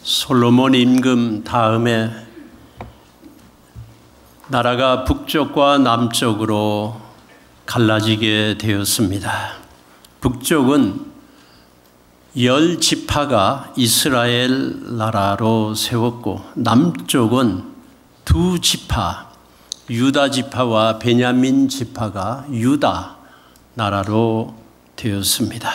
솔로몬 임금 다음에 나라가 북쪽과 남쪽으로 갈라지게 되었습니다. 북쪽은 10지파가 이스라엘 나라로 세웠고, 남쪽은 2지파, 유다 지파와 베냐민 지파가 유다 나라로 되었습니다.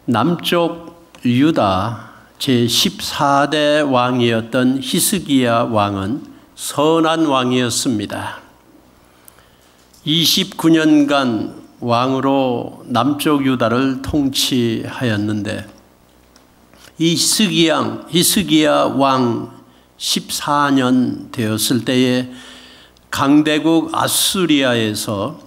남쪽 유다 제14대 왕이었던 히스기야 왕은 선한 왕이었습니다. 29년간 왕으로 남쪽 유다를 통치하였는데, 이 히스기야 왕 14년 되었을 때에 강대국 아수리아에서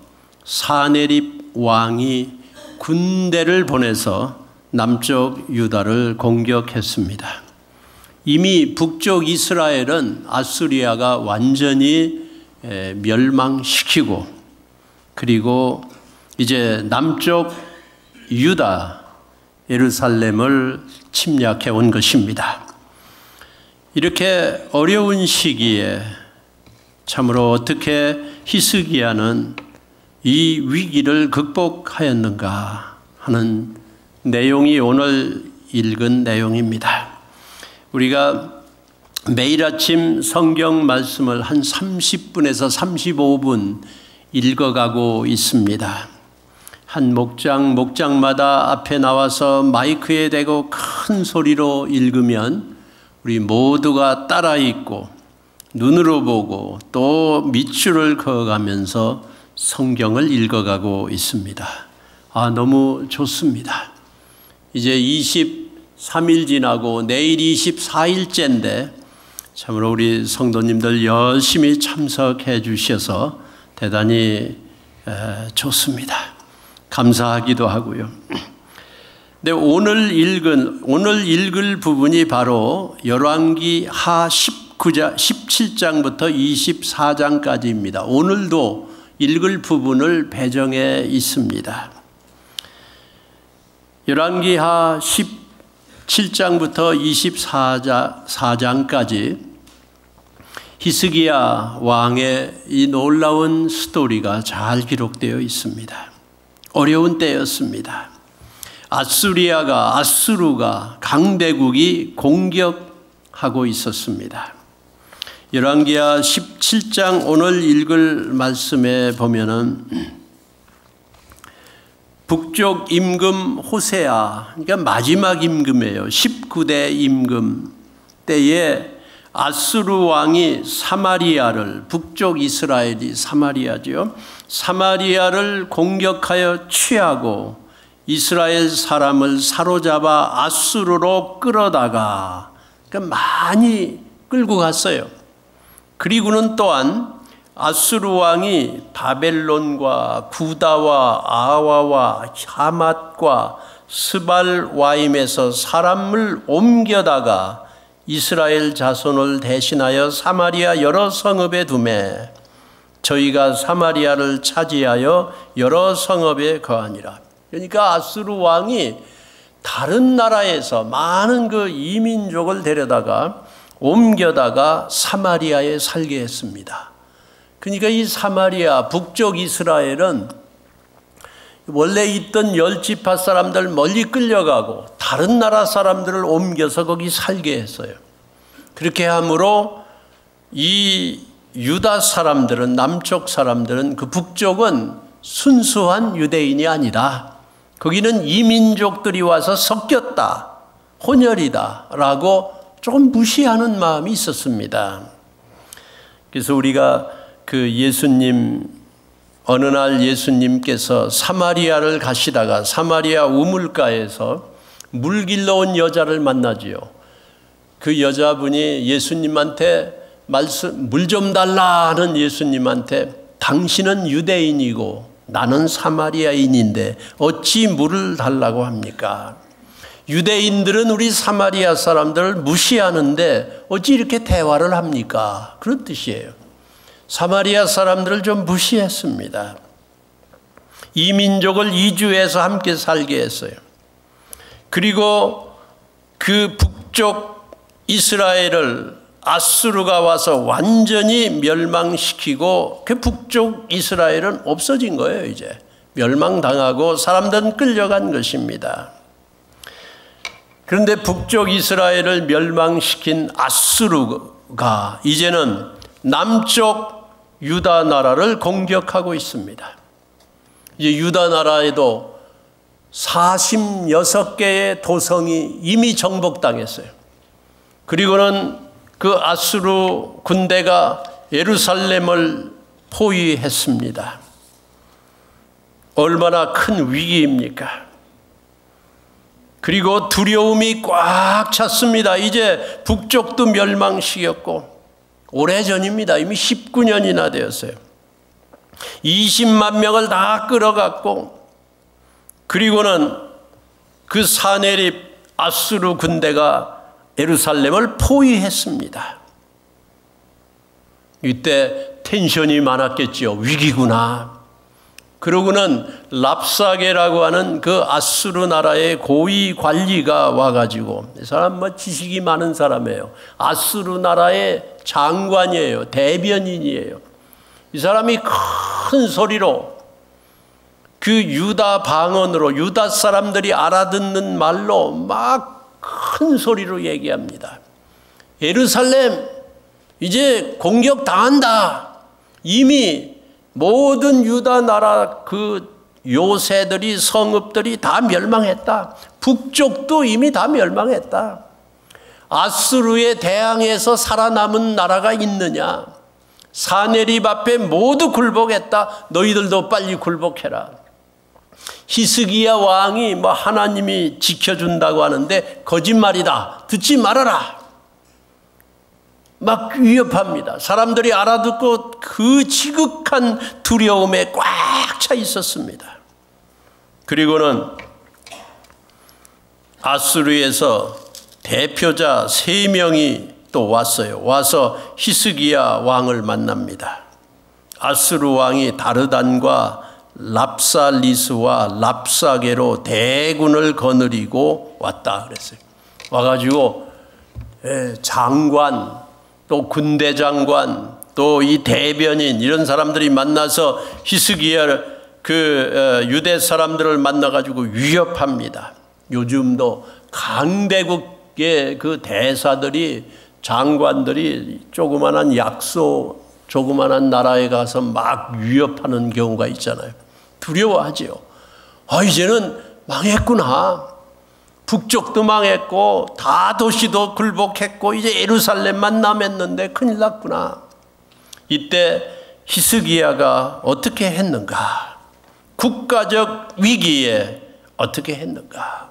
사네립 왕이 군대를 보내서 남쪽 유다를 공격했습니다. 이미 북쪽 이스라엘은 아수리아가 완전히 멸망시키고, 그리고 이제 남쪽 유다 예루살렘을 침략해 온 것입니다. 이렇게 어려운 시기에 참으로 어떻게 히스기야는 이 위기를 극복하였는가 하는 내용이 오늘 읽은 내용입니다. 우리가 매일 아침 성경 말씀을 한 30분에서 35분 읽어가고 있습니다. 한 목장마다 앞에 나와서 마이크에 대고 큰 소리로 읽으면 우리 모두가 따라 읽고 눈으로 보고 또 밑줄을 그어가면서 성경을 읽어가고 있습니다. 너무 좋습니다. 이제 23일 지나고 내일 24일째인데 참으로 우리 성도님들 열심히 참석해 주셔서 대단히 좋습니다. 감사하기도 하고요. 근데 오늘 읽을 부분이 바로 열왕기 하 17장부터 24장까지입니다. 오늘도 읽을 부분을 배정해 있습니다. 열왕기 하 17장부터 24장까지 히스기야 왕의 이 놀라운 스토리가 잘 기록되어 있습니다. 어려운 때였습니다. 아수르가 강대국이 공격하고 있었습니다. 열왕기하 17장 오늘 읽을 말씀에 보면은 북쪽 임금 호세아, 그러니까 마지막 임금이에요. 19대 임금 때에 아수르 왕이 사마리아를, 북쪽 이스라엘이 사마리아죠. 사마리아를 공격하여 취하고 이스라엘 사람을 사로잡아 아수르로 끌어다가 그러니까 많이 끌고 갔어요. 그리고는 또한 아수르 왕이 바벨론과 구다와 아와와 하맛과 스발와임에서 사람을 옮겨다가 이스라엘 자손을 대신하여 사마리아 여러 성읍에 두매 저희가 사마리아를 차지하여 여러 성읍에 거하니라. 그러니까 아수르 왕이 다른 나라에서 많은 그 이민족을 데려다가 옮겨다가 사마리아에 살게 했습니다. 그러니까 이 사마리아 북쪽 이스라엘은 원래 있던 10지파 사람들 멀리 끌려가고 다른 나라 사람들을 옮겨서 거기 살게 했어요. 그렇게 함으로 이 유다 사람들은, 남쪽 사람들은, 그 북쪽은 순수한 유대인이 아니다. 거기는 이민족들이 와서 섞였다, 혼혈이다 라고 조금 무시하는 마음이 있었습니다. 그래서 우리가 어느 날 예수님께서 사마리아를 가시다가 사마리아 우물가에서 물 길러 온 여자를 만나지요. 그 여자분이 예수님한테 물 좀 달라 하는 예수님한테 당신은 유대인이고 나는 사마리아인인데 어찌 물을 달라고 합니까? 유대인들은 우리 사마리아 사람들을 무시하는데 어찌 이렇게 대화를 합니까? 그런 뜻이에요. 사마리아 사람들을 좀 무시했습니다. 이민족을 이주해서 함께 살게 했어요. 그리고 그 북쪽 이스라엘을 아수르가 와서 완전히 멸망시키고 그 북쪽 이스라엘은 없어진 거예요. 이제 멸망당하고 사람들은 끌려간 것입니다. 그런데 북쪽 이스라엘을 멸망시킨 아수르가 이제는 남쪽 유다 나라를 공격하고 있습니다. 이제 유다 나라에도 46개의 도성이 이미 정복당했어요. 그리고는 그 아수르 군대가 예루살렘을 포위했습니다. 얼마나 큰 위기입니까? 그리고 두려움이 꽉 찼습니다. 이제 북쪽도 멸망시켰고, 오래전입니다. 이미 19년이나 되었어요. 20만 명을 다 끌어갔고, 그리고는 그 사내립 아수르 군대가 예루살렘을 포위했습니다. 이때 텐션이 많았겠죠. 위기구나. 그러고는 랍사게라고 하는 그 아수르 나라의 고위 관리가 와가지고, 이 사람 뭐 지식이 많은 사람이에요. 아수르 나라의 장관이에요. 대변인이에요. 이 사람이 큰 소리로 그 유다 방언으로, 유다 사람들이 알아듣는 말로 막 큰 소리로 얘기합니다. 예루살렘 이제 공격당한다. 이미 모든 유다 나라 그 요새들이, 성읍들이 다 멸망했다. 북쪽도 이미 다 멸망했다. 아수르에 대항해서 살아남은 나라가 있느냐? 사내립 앞에 모두 굴복했다. 너희들도 빨리 굴복해라. 히스기야 왕이 뭐 하나님이 지켜준다고 하는데 거짓말이다. 듣지 말아라. 막 위협합니다. 사람들이 알아듣고 그 지극한 두려움에 꽉 차 있었습니다. 그리고는 아수르에서 대표자 3명이 또 왔어요. 와서 히스기야 왕을 만납니다. 아수르 왕이 다르단과 랍살리스와 랍사게로 대군을 거느리고 왔다 그랬어요. 와가지고 장관, 또 군대 장관, 또 이 대변인 이런 사람들이 만나서 히스기야 그 유대 사람들을 만나가지고 위협합니다. 요즘도 강대국의 그 대사들이, 장관들이 조그만한 약소, 조그만한 나라에 가서 막 위협하는 경우가 있잖아요. 두려워하지요. 이제는 망했구나. 북쪽도 망했고 다 도시도 굴복했고 이제 예루살렘만 남았는데 큰일 났구나. 이때 히스기야가 어떻게 했는가? 국가적 위기에 어떻게 했는가?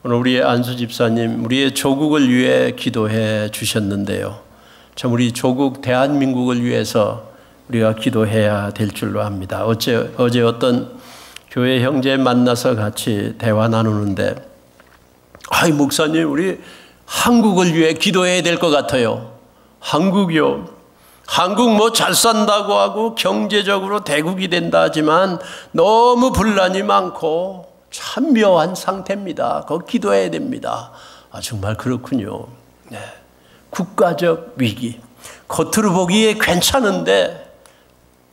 오늘 우리의 안수 집사님, 우리의 조국을 위해 기도해 주셨는데요. 참 우리 조국 대한민국을 위해서 우리가 기도해야 될 줄로 압니다. 어제 어떤 교회 형제 만나서 같이 대화 나누는데, 목사님, 우리 한국을 위해 기도해야 될 것 같아요. 한국이요. 한국 뭐 잘 산다고 하고 경제적으로 대국이 된다 하지만 너무 분란이 많고 참 묘한 상태입니다. 그거 기도해야 됩니다. 정말 그렇군요. 네. 국가적 위기. 겉으로 보기에 괜찮은데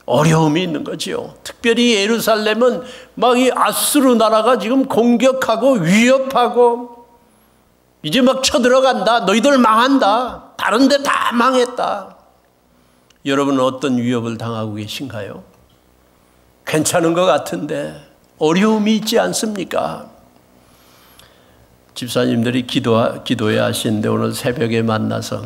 어려움이 있는 거지요. 특별히 예루살렘은 막 이 아수르 나라가 지금 공격하고 위협하고 이제 막 쳐들어간다. 너희들 망한다. 다른 데 다 망했다. 여러분은 어떤 위협을 당하고 계신가요? 괜찮은 것 같은데 어려움이 있지 않습니까? 집사님들이 기도해야 하시는데 오늘 새벽에 만나서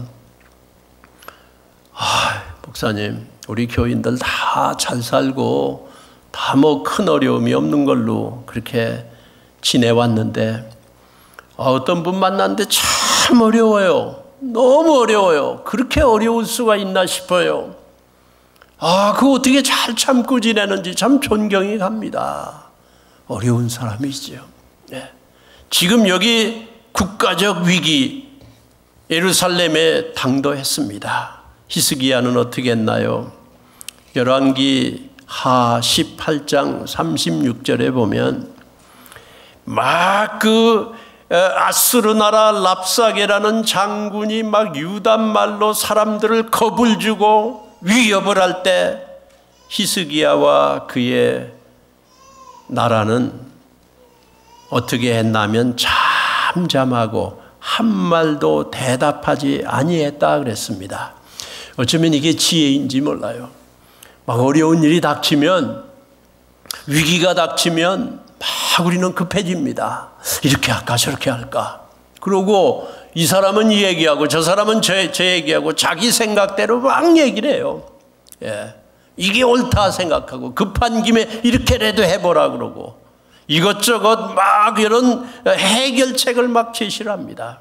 목사님, 우리 교인들 다 잘 살고 다 뭐 큰 어려움이 없는 걸로 그렇게 지내왔는데 어떤 분 만났는데 참 어려워요. 너무 어려워요. 그렇게 어려울 수가 있나 싶어요. 그거 어떻게 잘 참고 지내는지 참 존경이 갑니다. 어려운 사람이죠. 네. 지금 여기 국가적 위기 예루살렘에 당도했습니다. 히스기야는 어떻게 했나요? 열왕기 하 18장 36절에 보면 막 그 아수르 나라 랍사게라는 장군이 막 유단말로 사람들을 겁을 주고 위협을 할 때 히스기야와 그의 나라는 어떻게 했냐면 잠잠하고 한 말도 대답하지 아니했다 그랬습니다. 어쩌면 이게 지혜인지 몰라요. 막 어려운 일이 닥치면, 위기가 닥치면 막 우리는 급해집니다. 이렇게 할까 저렇게 할까. 그러고 이 사람은 이 얘기하고 저 사람은 저 얘기하고 자기 생각대로 막 얘기를 해요. 예. 이게 옳다 생각하고 급한 김에 이렇게라도 해보라 그러고 이것저것 막 이런 해결책을 막 제시를 합니다.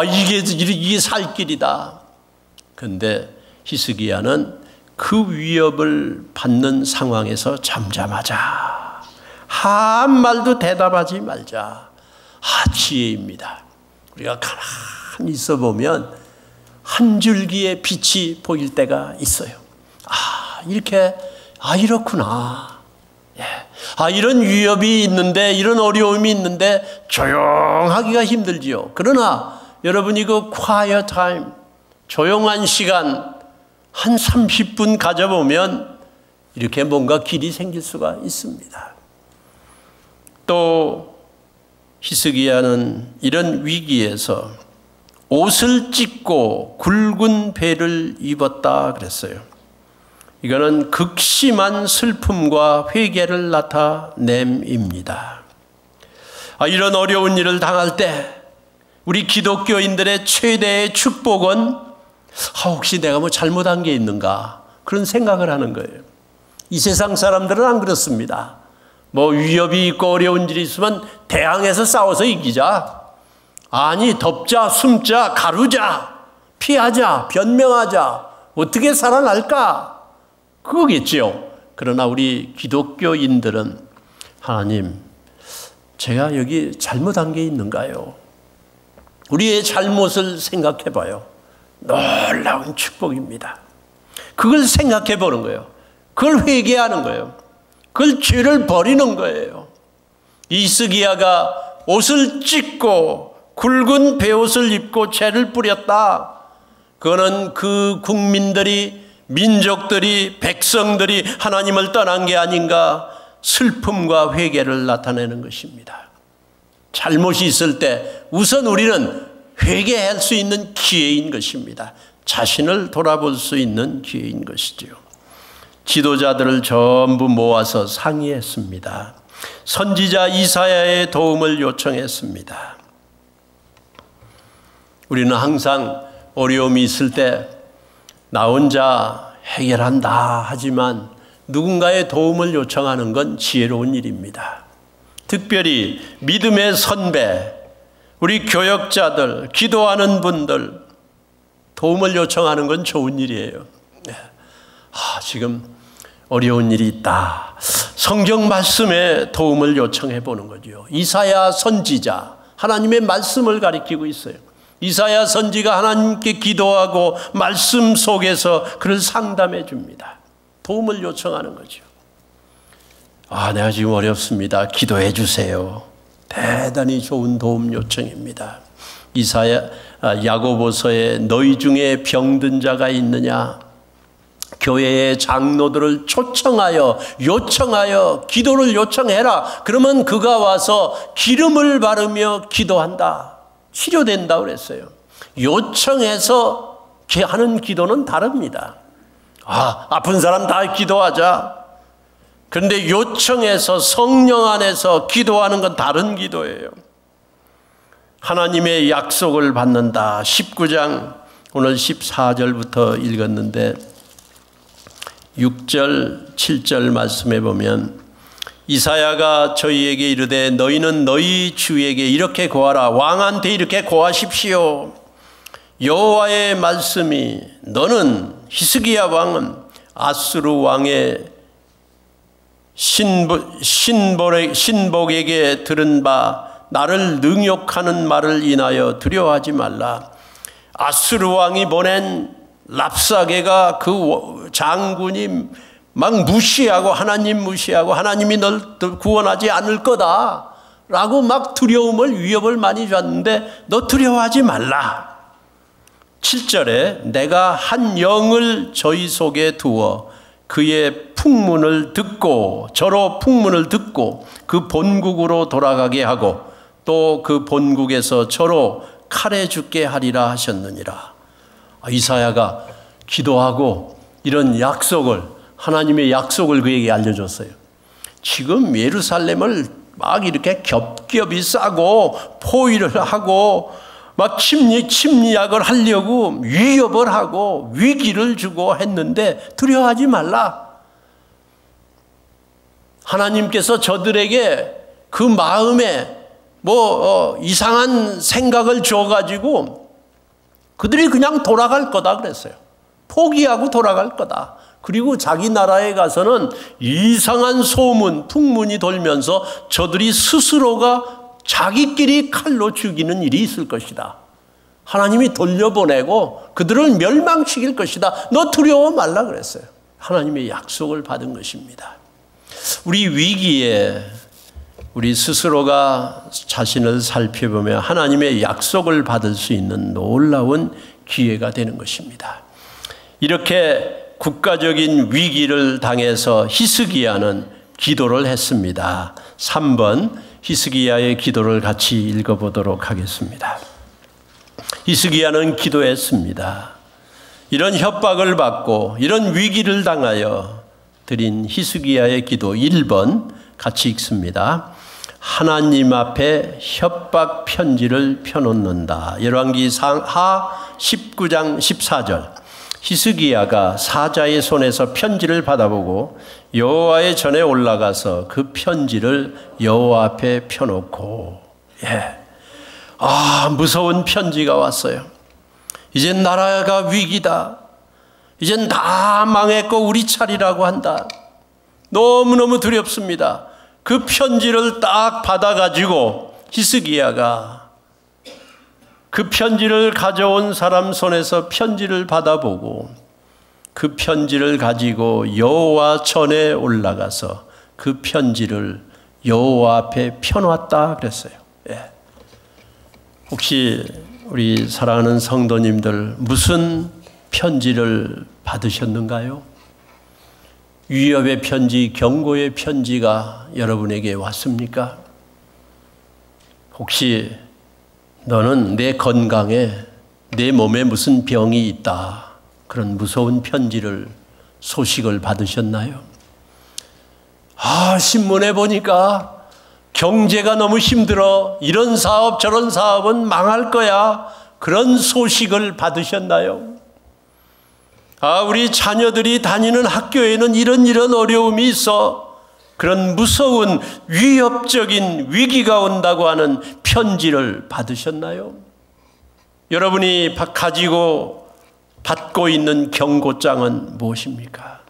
이게 살 길이다. 그런데 히스기야는 그 위협을 받는 상황에서 잠잠하자. 한 말도 대답하지 말자. 지혜입니다. 우리가 가만히 있어 보면 한 줄기의 빛이 보일 때가 있어요. 이렇구나. 예. 이런 위협이 있는데, 이런 어려움이 있는데 조용하기가 힘들지요. 그러나 여러분이 그 quiet time, 조용한 시간 한 30분 가져보면 이렇게 뭔가 길이 생길 수가 있습니다. 또 히스기야는 이런 위기에서 옷을 찢고 굵은 배를 입었다 그랬어요. 이거는 극심한 슬픔과 회개를 나타냄입니다. 이런 어려운 일을 당할 때 우리 기독교인들의 최대의 축복은 혹시 내가 뭐 잘못한 게 있는가 그런 생각을 하는 거예요. 이 세상 사람들은 안 그렇습니다. 뭐 위협이 있고 어려운 일이 있으면 대항해서 싸워서 이기자. 아니 덮자, 숨자, 가루자, 피하자, 변명하자. 어떻게 살아날까? 그거겠지요. 그러나 우리 기독교인들은 하나님, 제가 여기 잘못한 게 있는가요? 우리의 잘못을 생각해 봐요. 놀라운 축복입니다. 그걸 생각해 보는 거예요. 그걸 회개하는 거예요. 그걸 죄를 버리는 거예요. 히스기야가 옷을 찢고 굵은 베옷을 입고 죄를 뿌렸다. 그거는 그 국민들이, 민족들이, 백성들이 하나님을 떠난 게 아닌가 슬픔과 회개를 나타내는 것입니다. 잘못이 있을 때 우선 우리는 회개할 수 있는 기회인 것입니다. 자신을 돌아볼 수 있는 기회인 것이죠. 지도자들을 전부 모아서 상의했습니다. 선지자 이사야의 도움을 요청했습니다. 우리는 항상 어려움이 있을 때 나 혼자 해결한다 하지만 누군가의 도움을 요청하는 건 지혜로운 일입니다. 특별히 믿음의 선배, 우리 교역자들, 기도하는 분들 도움을 요청하는 건 좋은 일이에요. 지금 어려운 일이 있다. 성경 말씀에 도움을 요청해 보는 거죠. 이사야 선지자, 하나님의 말씀을 가리키고 있어요. 이사야 선지가 하나님께 기도하고 말씀 속에서 그를 상담해 줍니다. 도움을 요청하는 거죠. 내가 지금 어렵습니다. 기도해 주세요. 대단히 좋은 도움 요청입니다. 야고보서에 너희 중에 병든 자가 있느냐? 교회의 장로들을 초청하여 요청하여 기도를 요청해라. 그러면 그가 와서 기름을 바르며 기도한다. 치료된다고 그랬어요. 요청해서 하는 기도는 다릅니다. 아픈 사람 다 기도하자. 그런데 요청해서 성령 안에서 기도하는 건 다른 기도예요. 하나님의 약속을 받는다. 19장 오늘 14절부터 읽었는데 6절 7절 말씀해 보면 이사야가 저희에게 이르되 너희는 너희 주에게 이렇게 고하라. 왕한테 이렇게 고하십시오. 여호와의 말씀이 너는 히스기야 왕은 아수르 왕의 신복에게 들은 바 나를 능욕하는 말을 인하여 두려워하지 말라. 아수르 왕이 보낸 랍사게가 그 장군이 막 무시하고 하나님 무시하고 하나님이 널 구원하지 않을 거다. 라고 막 두려움을, 위협을 많이 줬는데 너 두려워하지 말라. 7절에 내가 한 영을 저희 속에 두어 그의 풍문을 듣고 저로 풍문을 듣고 그 본국으로 돌아가게 하고 또 그 본국에서 저로 칼에 죽게 하리라 하셨느니라. 이사야가 기도하고 이런 약속을, 하나님의 약속을 그에게 알려줬어요. 지금 예루살렘을 막 이렇게 겹겹이 싸고 포위를 하고 막 침략을 하려고 위협을 하고 위기를 주고 했는데 두려워하지 말라. 하나님께서 저들에게 그 마음에 이상한 생각을 줘가지고 그들이 그냥 돌아갈 거다 그랬어요. 포기하고 돌아갈 거다. 그리고 자기 나라에 가서는 이상한 소문, 풍문이 돌면서 저들이 스스로가 자기끼리 칼로 죽이는 일이 있을 것이다. 하나님이 돌려보내고 그들을 멸망시킬 것이다. 너 두려워 말라 그랬어요. 하나님의 약속을 받은 것입니다. 우리 위기에 우리 스스로가 자신을 살펴보며 하나님의 약속을 받을 수 있는 놀라운 기회가 되는 것입니다. 이렇게 국가적인 위기를 당해서 히스기야는 기도를 했습니다. 3번 히스기야의 기도를 같이 읽어보도록 하겠습니다. 히스기야는 기도했습니다. 이런 협박을 받고 이런 위기를 당하여 드린 히스기야의 기도 1번 같이 읽습니다. 하나님 앞에 협박 편지를 펴놓는다. 열왕기하 19장 14절. 히스기야가 사자의 손에서 편지를 받아보고 여호와의 전에 올라가서 그 편지를 여호와 앞에 펴놓고, 무서운 편지가 왔어요. 이젠 나라가 위기다. 이젠 다 망했고 우리 차리라고 한다. 너무너무 두렵습니다. 그 편지를 딱 받아가지고 히스기야가 그 편지를 가져온 사람 손에서 편지를 받아보고 그 편지를 가지고 여호와 전에 올라가서 그 편지를 여호와 앞에 펴놨다 그랬어요. 혹시 우리 사랑하는 성도님들 무슨 편지를 받으셨는가요? 위협의 편지, 경고의 편지가 여러분에게 왔습니까? 혹시 너는 내 건강에, 내 몸에 무슨 병이 있다, 그런 무서운 편지를, 소식을 받으셨나요? 신문에 보니까 경제가 너무 힘들어, 이런 사업 저런 사업은 망할 거야, 그런 소식을 받으셨나요? 우리 자녀들이 다니는 학교에는 이런 어려움이 있어, 그런 무서운 위협적인 위기가 온다고 하는 편지를 받으셨나요? 여러분이 가지고 받고 있는 경고장은 무엇입니까?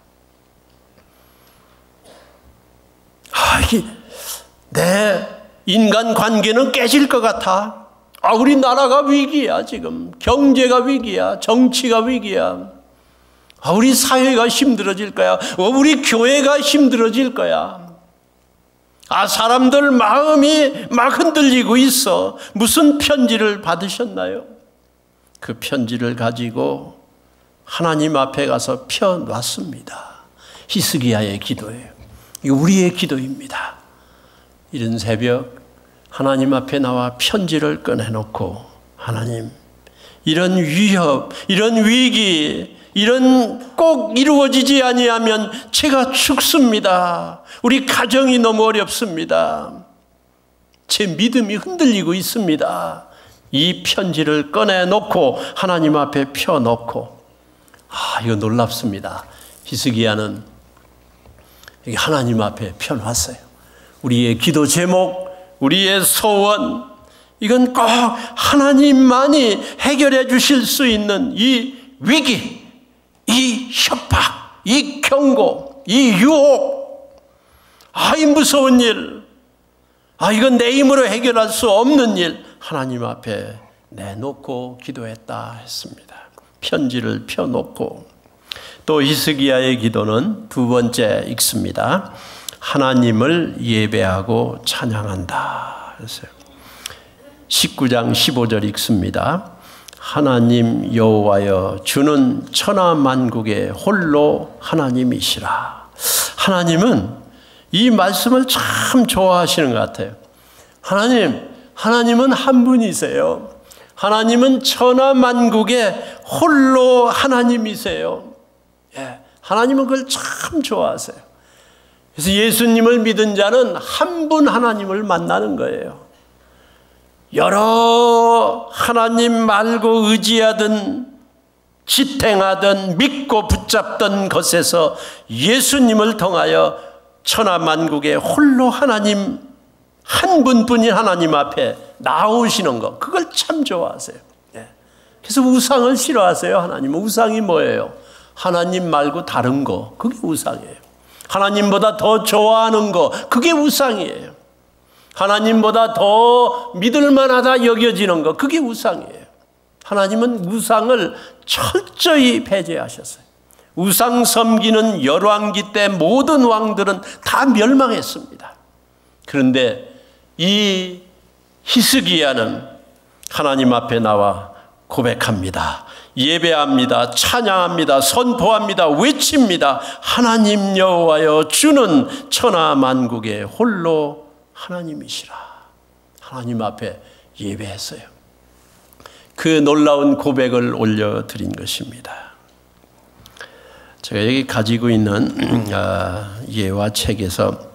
내 인간 관계는 깨질 것 같아. 우리 나라가 위기야. 지금 경제가 위기야. 정치가 위기야. 우리 사회가 힘들어질 거야. 우리 교회가 힘들어질 거야. 사람들 마음이 막 흔들리고 있어. 무슨 편지를 받으셨나요? 그 편지를 가지고 하나님 앞에 가서 펴놨습니다. 히스기야의 기도예요. 이거 우리의 기도입니다. 이른 새벽 하나님 앞에 나와 편지를 꺼내놓고, 하나님, 이런 위협, 이런 위기, 이런 꼭 이루어지지 아니하면 제가 죽습니다. 우리 가정이 너무 어렵습니다. 제 믿음이 흔들리고 있습니다. 이 편지를 꺼내놓고 하나님 앞에 펴놓고, 이거 놀랍습니다. 히스기야는 하나님 앞에 펴놨어요. 우리의 기도 제목, 우리의 소원, 이건 꼭 하나님만이 해결해 주실 수 있는 이 위기, 이 협박, 이 경고, 이 유혹, 이 무서운 일, 이건 내 힘으로 해결할 수 없는 일, 하나님 앞에 내놓고 기도했다 했습니다. 편지를 펴놓고. 또 히스기야의 기도는 두 번째 읽습니다. 하나님을 예배하고 찬양한다. 그랬어요. 19장 15절 읽습니다. 하나님 여호와여 주는 천하 만국의 홀로 하나님이시라. 하나님은 이 말씀을 참 좋아하시는 것 같아요. 하나님은 한 분이세요. 하나님은 천하 만국의 홀로 하나님이세요. 예, 하나님은 그걸 참 좋아하세요. 그래서 예수님을 믿은 자는 한 분 하나님을 만나는 거예요. 여러 하나님 말고 의지하든 지탱하든 믿고 붙잡던 것에서 예수님을 통하여 천하 만국의 홀로 하나님 한 분뿐인 하나님 앞에 나오시는 것, 그걸 참 좋아하세요. 그래서 우상을 싫어하세요. 하나님은 우상이 뭐예요? 하나님 말고 다른 거, 그게 우상이에요. 하나님보다 더 좋아하는 거, 그게 우상이에요. 하나님보다 더 믿을만하다 여겨지는 거, 그게 우상이에요. 하나님은 우상을 철저히 배제하셨어요. 우상 섬기는 열왕기 때 모든 왕들은 다 멸망했습니다. 그런데 이 히스기야는 하나님 앞에 나와 고백합니다. 예배합니다. 찬양합니다. 선포합니다. 외칩니다. 하나님 여호와여 주는 천하 만국의 홀로 하나님이시라. 하나님 앞에 예배했어요. 그 놀라운 고백을 올려드린 것입니다. 제가 여기 가지고 있는 예화 책에서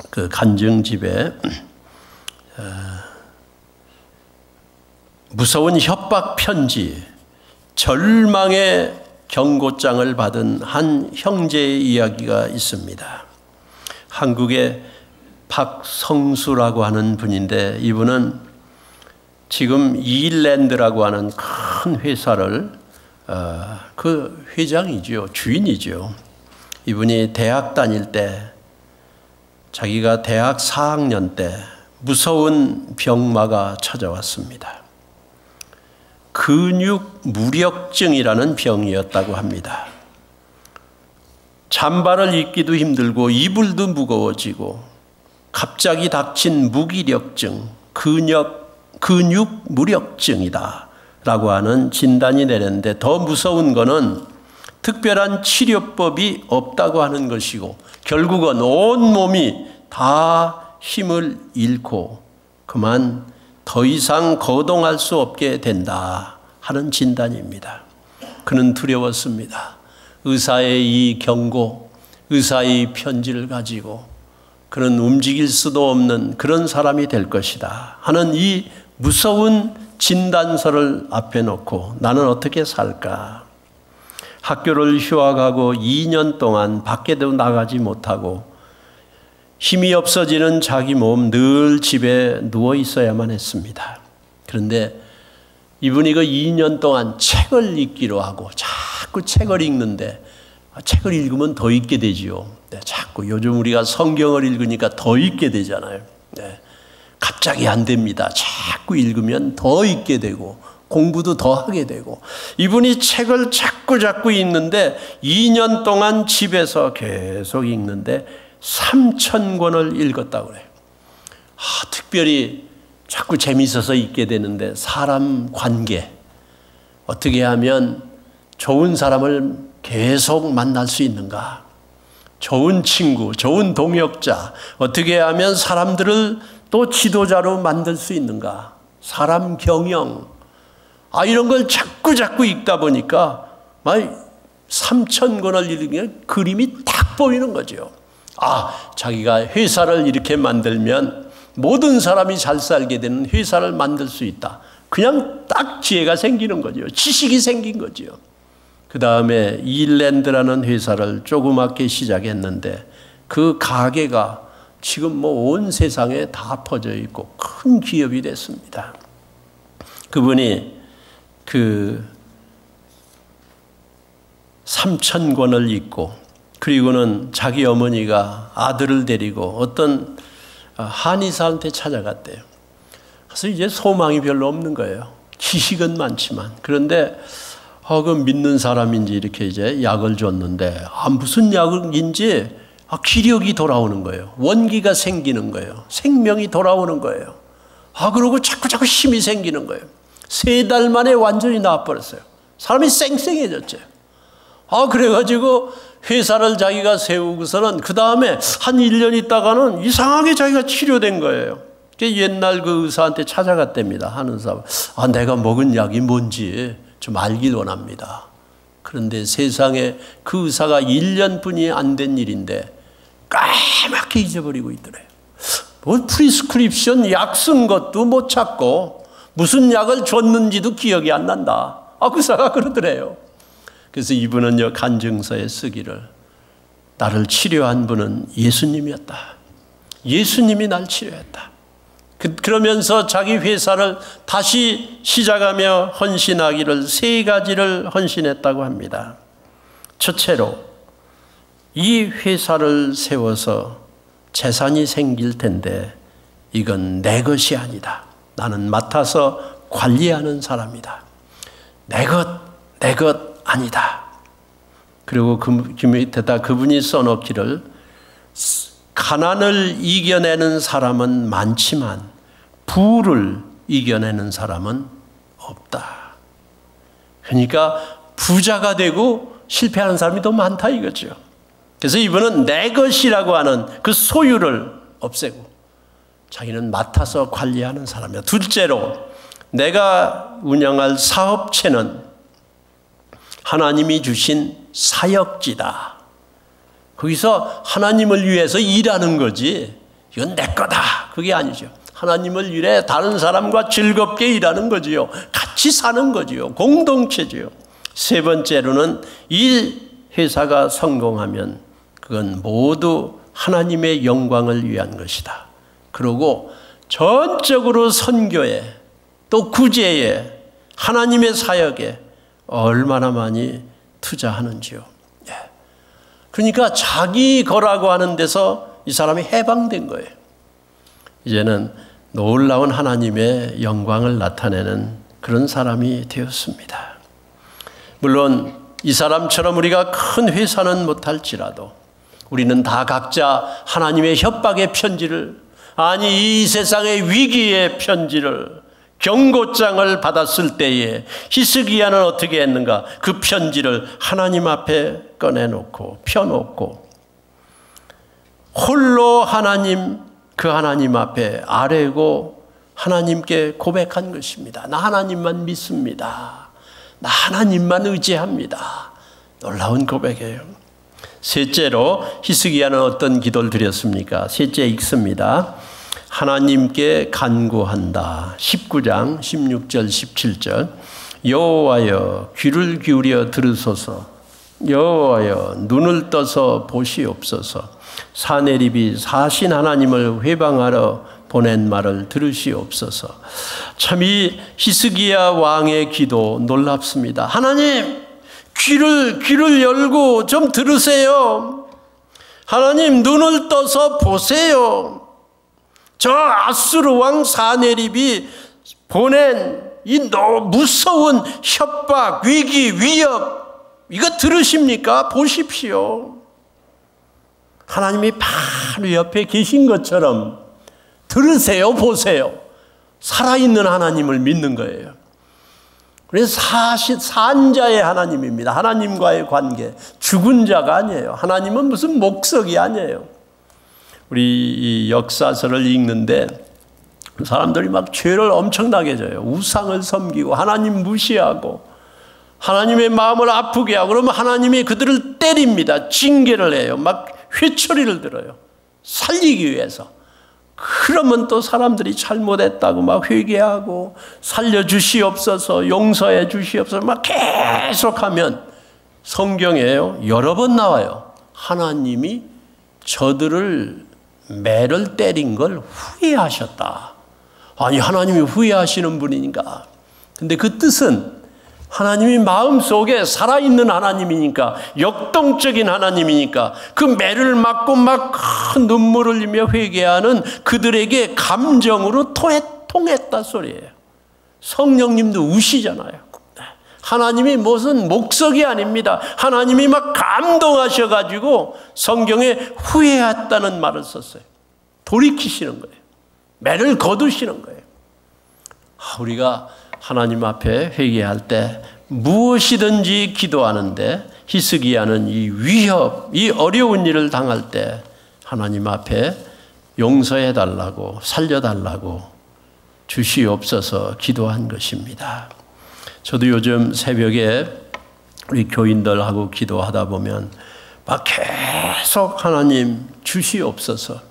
그 간증집에 무서운 협박 편지, 절망의 경고장을 받은 한 형제의 이야기가 있습니다. 한국의 박성수라고 하는 분인데, 이분은 지금 이일랜드라고 하는 큰 회사를 그 회장이죠. 주인이죠. 이분이 대학 다닐 때, 자기가 대학 4학년 때 무서운 병마가 찾아왔습니다. 근육무력증이라는 병이었다고 합니다. 잠바를 입기도 힘들고 이불도 무거워지고 갑자기 닥친 무기력증, 근육무력증이다 라고 하는 진단이 내렸는데, 더 무서운 거는 특별한 치료법이 없다고 하는 것이고 결국은 온몸이 다 힘을 잃고 그만 더 이상 거동할 수 없게 된다 하는 진단입니다. 그는 두려웠습니다. 의사의 이 경고, 의사의 편지를 가지고 그는 움직일 수도 없는 그런 사람이 될 것이다 하는 이 무서운 진단서를 앞에 놓고 나는 어떻게 살까? 학교를 휴학하고 2년 동안 밖에도 나가지 못하고 힘이 없어지는 자기 몸, 늘 집에 누워 있어야만 했습니다. 그런데 이분이 그 2년 동안 책을 읽기로 하고 자꾸 책을 읽는데, 책을 읽으면 더 읽게 되지요. 자꾸 요즘 우리가 성경을 읽으니까 더 읽게 되잖아요. 갑자기 안 됩니다. 자꾸 읽으면 더 읽게 되고 공부도 더 하게 되고, 이분이 책을 자꾸 읽는데 2년 동안 집에서 계속 읽는데 3,000권을 읽었다고 그래요. 특별히 자꾸 재미있어서 읽게 되는데, 사람 관계, 어떻게 하면 좋은 사람을 계속 만날 수 있는가, 좋은 친구, 좋은 동역자, 어떻게 하면 사람들을 또 지도자로 만들 수 있는가, 사람 경영, 이런 걸 자꾸 읽다 보니까 3,000권을 읽으면 그림이 딱 보이는 거죠. 자기가 회사를 이렇게 만들면 모든 사람이 잘 살게 되는 회사를 만들 수 있다. 그냥 딱 지혜가 생기는 거죠. 지식이 생긴 거죠. 그 다음에 이일랜드라는 회사를 조그맣게 시작했는데 그 가게가 지금 온 세상에 다 퍼져 있고 큰 기업이 됐습니다. 그분이 그 3,000권을 읽고, 그리고는 자기 어머니가 아들을 데리고 어떤 한의사한테 찾아갔대요. 그래서 이제 소망이 별로 없는 거예요. 지식은 많지만. 그런데 그 믿는 사람인지 이렇게 이제 약을 줬는데 무슨 약인지 기력이 돌아오는 거예요. 원기가 생기는 거예요. 생명이 돌아오는 거예요. 그러고 자꾸 힘이 생기는 거예요. 3달 만에 완전히 나아버렸어요. 사람이 쌩쌩해졌죠. 그래가지고 회사를 자기가 세우고서는 그 다음에 한 1년 있다가는 이상하게 자기가 치료된 거예요. 옛날 그 의사한테 찾아갔답니다. 하는 의사. 내가 먹은 약이 뭔지 좀 알길 원합니다. 그런데 세상에 그 의사가 1년뿐이 안 된 일인데 까맣게 잊어버리고 있더래요. 프리스크립션 약 쓴 것도 못 찾고 무슨 약을 줬는지도 기억이 안 난다. 그 의사가 그러더래요. 그래서 이분은 간증서에 쓰기를, 나를 치료한 분은 예수님이었다. 예수님이 날 치료했다. 그러면서 자기 회사를 다시 시작하며 헌신하기를 3가지를 헌신했다고 합니다. 첫째로, 이 회사를 세워서 재산이 생길 텐데 이건 내 것이 아니다. 나는 맡아서 관리하는 사람이다. 내 것 아니다. 그리고 그 밑에다 그분이 써놓기를, 가난을 이겨내는 사람은 많지만 부를 이겨내는 사람은 없다. 그러니까 부자가 되고 실패하는 사람이 더 많다 이거죠. 그래서 이분은 내 것이라고 하는 그 소유를 없애고 자기는 맡아서 관리하는 사람이야. 둘째로, 내가 운영할 사업체는 하나님이 주신 사역지다. 거기서 하나님을 위해서 일하는 거지 이건 내 거다 그게 아니죠. 하나님을 위해 다른 사람과 즐겁게 일하는 거지요. 같이 사는 거지요. 공동체지요. 3번째로는 이 회사가 성공하면 그건 모두 하나님의 영광을 위한 것이다. 그리고 전적으로 선교에, 또 구제에, 하나님의 사역에 얼마나 많이 투자하는지요. 그러니까 자기 거라고 하는 데서 이 사람이 해방된 거예요. 이제는 놀라운 하나님의 영광을 나타내는 그런 사람이 되었습니다. 물론 이 사람처럼 우리가 큰 회사는 못할지라도 우리는 다 각자 하나님의 협박의 편지를, 아니 이 세상의 위기의 편지를, 경고장을 받았을 때에 히스기야는 어떻게 했는가? 그 편지를 하나님 앞에 꺼내놓고 펴놓고 홀로 그 하나님 앞에 아뢰고 하나님께 고백한 것입니다. 나 하나님만 믿습니다. 나 하나님만 의지합니다. 놀라운 고백이에요. 셋째로 히스기야는 어떤 기도를 드렸습니까? 셋째 읽습니다. 하나님께 간구한다. 19장 16절 17절. 여호와여 귀를 기울여 들으소서. 여호와여 눈을 떠서 보시옵소서. 사내립이 사신 하나님을 회방하러 보낸 말을 들으시옵소서. 참 이 히스기야 왕의 기도 놀랍습니다. 하나님 귀를 열고 좀 들으세요. 하나님 눈을 떠서 보세요. 저 아수르 왕 사내립이 보낸 이 너무 무서운 협박, 위기, 위협, 이거 들으십니까? 보십시오. 하나님이 바로 옆에 계신 것처럼 들으세요, 보세요. 살아있는 하나님을 믿는 거예요. 그래서 산자의 하나님입니다. 하나님과의 관계, 죽은 자가 아니에요. 하나님은 무슨 목석이 아니에요. 우리 이 역사서를 읽는데 사람들이 막 죄를 엄청나게 져요. 우상을 섬기고 하나님 무시하고 하나님의 마음을 아프게 하고 그러면 하나님이 그들을 때립니다. 징계를 해요. 막 회초리를 들어요. 살리기 위해서. 그러면 또 사람들이 잘못했다고 막 회개하고 살려주시옵소서, 용서해 주시옵소서 막 계속하면 성경에요. 여러 번 나와요. 하나님이 저들을 매를 때린 걸 후회하셨다. 아니 하나님이 후회하시는 분이니까. 근데 그 뜻은 하나님이 마음속에 살아있는 하나님이니까, 역동적인 하나님이니까 그 매를 맞고 막 큰 눈물을 흘리며 회개하는 그들에게 감정으로 통했다 소리예요. 성령님도 우시잖아요. 하나님이 무슨 목석이 아닙니다. 하나님이 막 감동하셔가지고 성경에 후회했다는 말을 썼어요. 돌이키시는 거예요. 매를 거두시는 거예요. 우리가 하나님 앞에 회개할 때 무엇이든지 기도하는데 히스기야는 이 위협, 이 어려운 일을 당할 때 하나님 앞에 용서해달라고 살려달라고 주시옵소서 기도한 것입니다. 저도 요즘 새벽에 우리 교인들하고 기도하다 보면 막 계속 하나님 주시옵소서,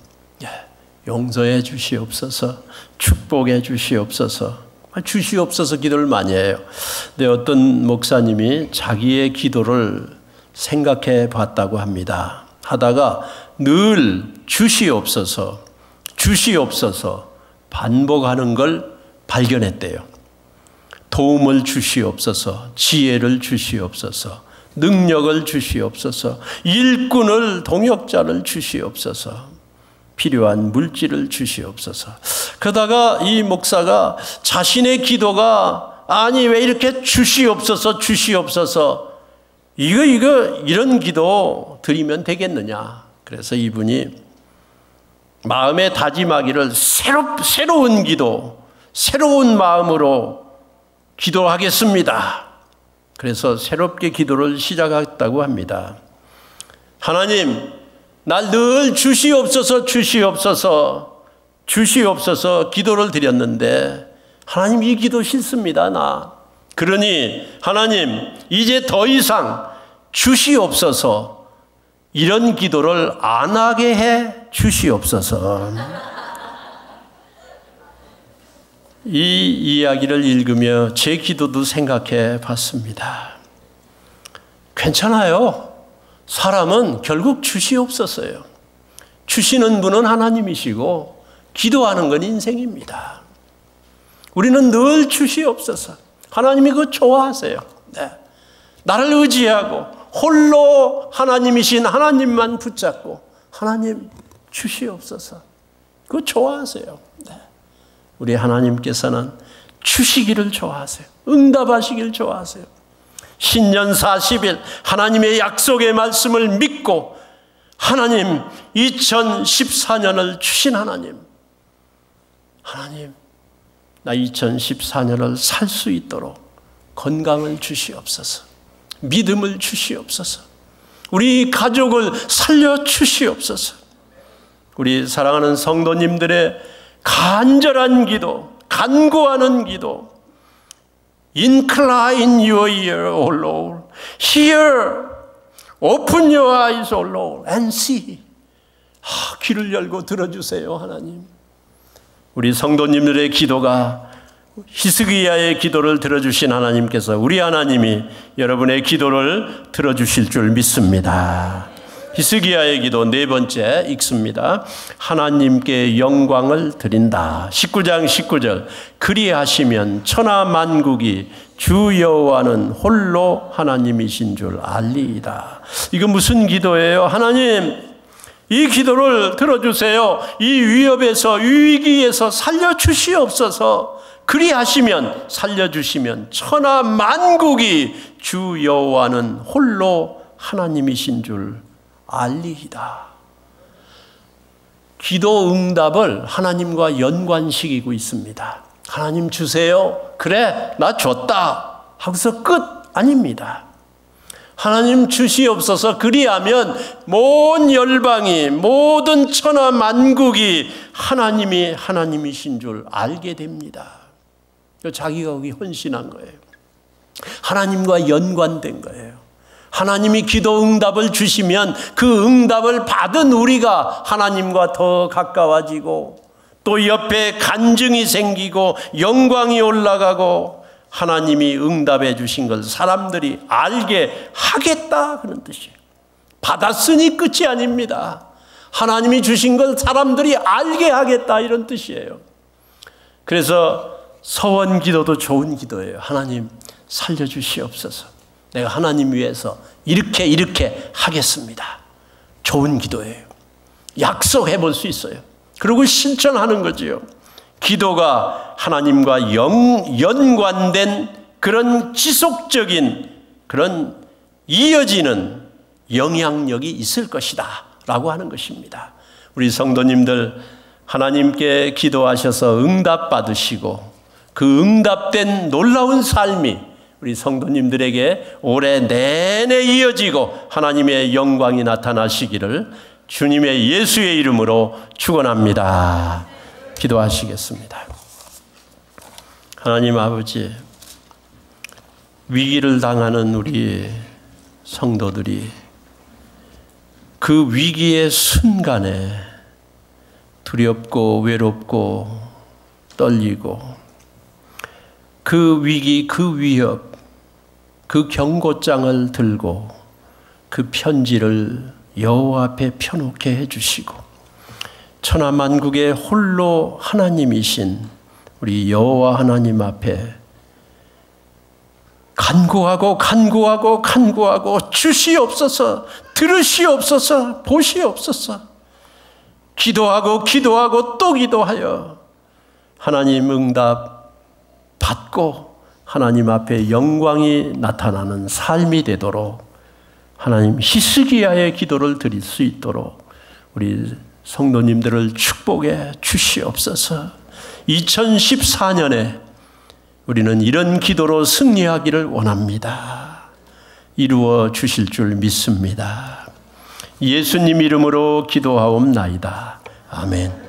용서해 주시옵소서, 축복해 주시옵소서, 주시옵소서 기도를 많이 해요. 근데 어떤 목사님이 자기의 기도를 생각해 봤다고 합니다. 하다가 늘 주시옵소서, 주시옵소서 반복하는 걸 발견했대요. 도움을 주시옵소서, 지혜를 주시옵소서, 능력을 주시옵소서, 일꾼을, 동역자를 주시옵소서, 필요한 물질을 주시옵소서. 그러다가 이 목사가 자신의 기도가 아니 왜 이렇게 주시옵소서 주시옵소서 이런 기도 드리면 되겠느냐. 그래서 이분이 마음에 다짐하기를 새로운 기도, 새로운 마음으로 기도하겠습니다. 그래서 새롭게 기도를 시작했다고 합니다. 하나님, 날 늘 주시옵소서 주시옵소서 주시옵소서 기도를 드렸는데 하나님 이 기도 싫습니다. 그러니 하나님 이제 더 이상 주시옵소서 이런 기도를 안 하게 해 주시옵소서. 이 이야기를 읽으며 제 기도도 생각해 봤습니다. 괜찮아요. 사람은 결국 주시옵소서예요. 주시는 분은 하나님이시고 기도하는 건 인생입니다. 우리는 늘 주시옵소서. 하나님이 그거 좋아하세요. 네. 나를 의지하고 홀로 하나님이신 하나님만 붙잡고 하나님 주시옵소서. 그거 좋아하세요. 네. 우리 하나님께서는 주시기를 좋아하세요. 응답하시기를 좋아하세요. 신년 40일 하나님의 약속의 말씀을 믿고 하나님 2014년을 주신 하나님 나 2014년을 살 수 있도록 건강을 주시옵소서, 믿음을 주시옵소서, 우리 가족을 살려 주시옵소서. 우리 사랑하는 성도님들의 간절한 기도, 간구하는 기도, Incline your ear, O Lord. Hear. Open your eyes, O Lord, and see. 귀를 열고 들어주세요, 하나님. 우리 성도님들의 기도가 히스기야의 기도를 들어주신 하나님께서 우리 하나님이 여러분의 기도를 들어주실 줄 믿습니다. 히스기야의 기도 네 번째 읽습니다. 하나님께 영광을 드린다. 19장 19절. 그리하시면 천하 만국이 주 여호와는 홀로 하나님이신 줄 알리이다. 이거 무슨 기도예요? 하나님, 이 기도를 들어주세요. 이 위협에서, 위기에서 살려주시옵소서. 그리하시면, 살려주시면 천하 만국이 주 여호와는 홀로 하나님이신 줄 알리이다. 기도 응답을 하나님과 연관시키고 있습니다. 하나님 주세요. 그래, 나 줬다 하고서 끝 아닙니다. 하나님 주시옵소서. 그리하면 모든 열방이, 모든 천하 만국이 하나님이 하나님이신 줄 알게 됩니다. 자기가 거기 헌신한 거예요. 하나님과 연관된 거예요. 하나님이 기도 응답을 주시면 그 응답을 받은 우리가 하나님과 더 가까워지고 또 옆에 간증이 생기고 영광이 올라가고 하나님이 응답해 주신 걸 사람들이 알게 하겠다 그런 뜻이에요. 받았으니 끝이 아닙니다. 하나님이 주신 걸 사람들이 알게 하겠다 이런 뜻이에요. 그래서 서원 기도도 좋은 기도예요. 하나님 살려주시옵소서. 내가 하나님 위해서 이렇게 하겠습니다. 좋은 기도예요. 약속해 볼 수 있어요. 그리고 실천하는 거지요. 기도가 하나님과 연관된 그런 지속적인 그런 이어지는 영향력이 있을 것이다 라고 하는 것입니다. 우리 성도님들 하나님께 기도하셔서 응답받으시고 그 응답된 놀라운 삶이 우리 성도님들에게 올해 내내 이어지고 하나님의 영광이 나타나시기를 주님의 예수의 이름으로 축원합니다. 기도하시겠습니다. 하나님 아버지, 위기를 당하는 우리 성도들이 그 위기의 순간에 두렵고 외롭고 떨리고 그 위기, 그 위협, 그 경고장을 들고 그 편지를 여호와 앞에 펴놓게 해주시고 천하만국의 홀로 하나님이신 우리 여호와 하나님 앞에 간구하고 주시옵소서, 들으시옵소서, 보시옵소서, 기도하고 또 기도하여 하나님 응답 받고 하나님 앞에 영광이 나타나는 삶이 되도록 하나님 히스기야의 기도를 드릴 수 있도록 우리 성도님들을 축복해 주시옵소서. 2014년에 우리는 이런 기도로 승리하기를 원합니다. 이루어 주실 줄 믿습니다. 예수님 이름으로 기도하옵나이다. 아멘.